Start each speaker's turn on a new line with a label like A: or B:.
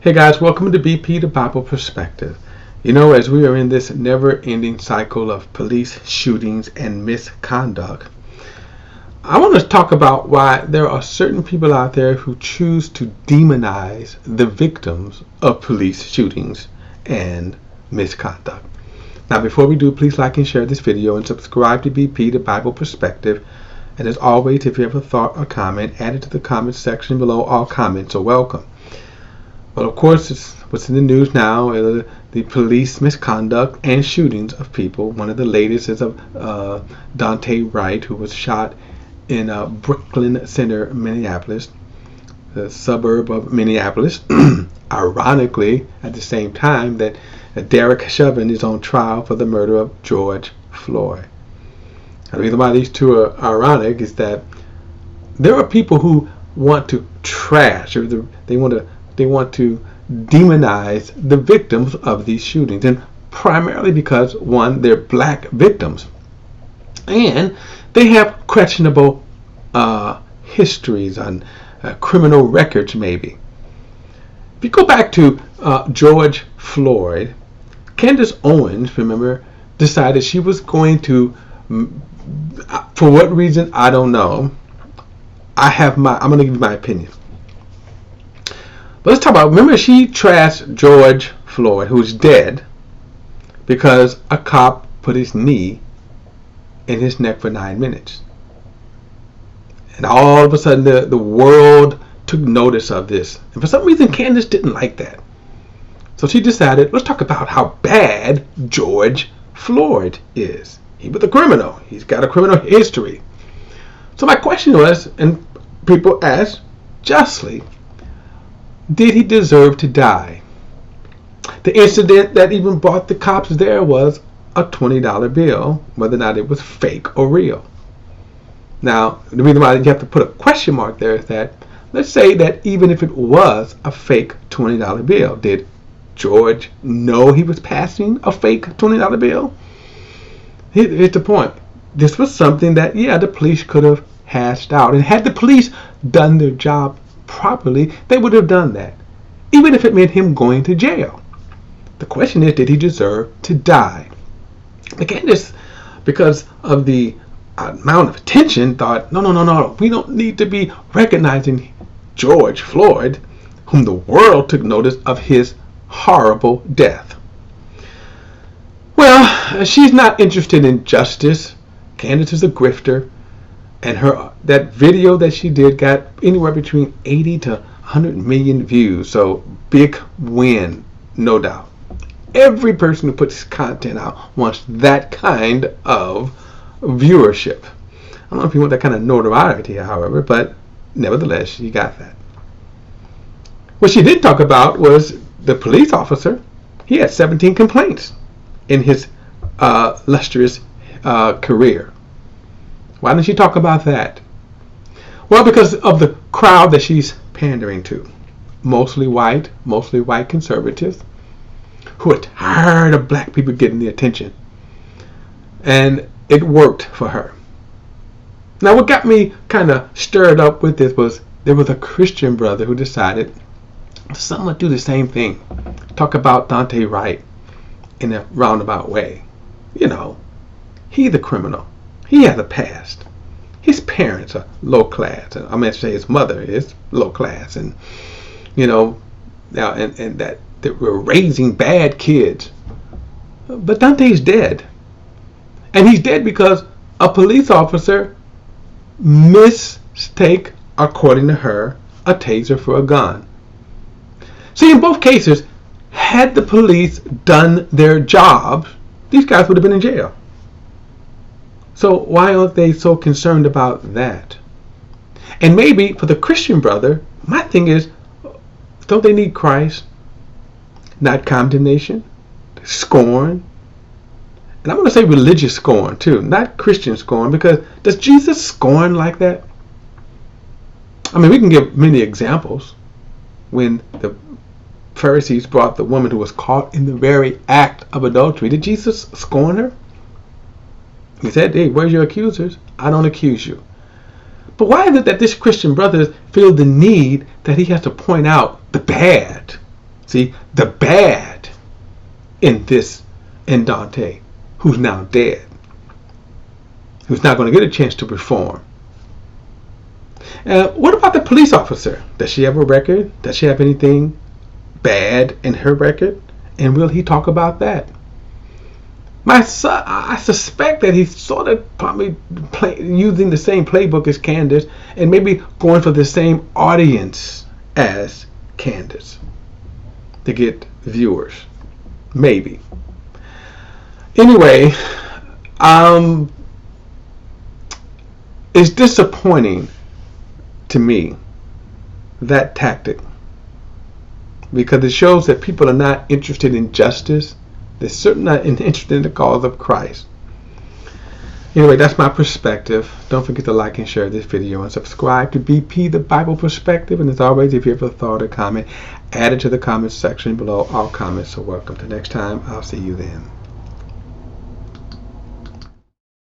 A: Hey guys, welcome to BP, the Bible Perspective. As we are in this never-ending cycle of police shootings and misconduct, I want to talk about why there are certain people out there who choose to demonize the victims of police shootings and misconduct. Now, before we do, please like and share this video and subscribe to BP, the Bible Perspective. And as always, if you have a thought or comment, add it to the comments section below. All comments are welcome. Well, of course, it's what's in the news now, the police misconduct and shootings of people. One of the latest is of Dante Wright, who was shot in Brooklyn Center, Minneapolis, the suburb of Minneapolis. Ironically, at the same time that Derek Chauvin is on trial for the murder of George Floyd. The reason why these two are ironic is that there are people who want to trash, or they want to demonize the victims of these shootings, and primarily because, one, they're black victims, and they have questionable histories on criminal records, maybe. If you go back to George Floyd, Candace Owens, remember, decided she was going to, for what reason, I don't know. I'm going to give you my opinion. But let's talk about, remember, she trashed George Floyd, who's dead, because a cop put his knee in his neck for 9 minutes. And all of a sudden, the world took notice of this. And for some reason, Candace didn't like that. So she decided, let's talk about how bad George Floyd is. He was a criminal. He's got a criminal history. So my question was, and people asked justly, did he deserve to die? The incident that even brought the cops there was a $20 bill, whether or not it was fake or real. Now, the reason why you have to put a question mark there is that, let's say that even if it was a fake $20 bill, did George know he was passing a fake $20 bill? Here's the point. This was something that, the police could have hashed out. And had the police done their job properly, they would have done that, even if it meant him going to jail. The question is, did he deserve to die? Candace, because of the amount of attention, thought, no, we don't need to be recognizing George Floyd, whom the world took notice of his horrible death. Well, she's not interested in justice. Candace is a grifter, and that video that she did got anywhere between 80 to 100 million views. So big win, no doubt. Every person who puts content out wants that kind of viewership. I don't know if you want that kind of notoriety, however, but nevertheless, she got that. What she did talk about was the police officer. He had 17 complaints in his illustrious career. Why didn't she talk about that? Well, because of the crowd that she's pandering to. Mostly white conservatives who are tired of black people getting the attention. And it worked for her. Now, what got me kind of stirred up with this was there was a Christian brother who decided to somewhat do the same thing. Talk about Dante Wright in a roundabout way. He's the criminal. He has a past. His parents are low class. I meant to say his mother is low class, and now and that we're raising bad kids. But Dante's dead, and he's dead because a police officer mistake, according to her, a taser for a gun. See, in both cases, had the police done their job, these guys would have been in jail. So why aren't they so concerned about that? And maybe for the Christian brother, my thing is, don't they need Christ? Not condemnation, scorn. And I'm going to say religious scorn too, not Christian scorn, because does Jesus scorn like that? I mean, we can give many examples. When the Pharisees brought the woman who was caught in the very act of adultery, did Jesus scorn her? He said, hey, where's your accusers? I don't accuse you. But why is it that this Christian brother feels the need that he has to point out the bad See, the bad in Dante, who's now dead, who's not going to get a chance to reform. What about the police officer? Does she have a record? Does she have anything bad in her record? And will he talk about that? My son, I suspect that he's sort of probably using the same playbook as Candace, and maybe going for the same audience as Candace to get viewers. Maybe. Anyway, it's disappointing to me, that tactic, because it shows that people are not interested in justice. They're certainly not interested in the cause of Christ. Anyway, that's my perspective. Don't forget to like and share this video and subscribe to BP the Bible Perspective. And as always, if you have a thought or comment, add it to the comments section below. All comments are welcome. Till next time, I'll see you then.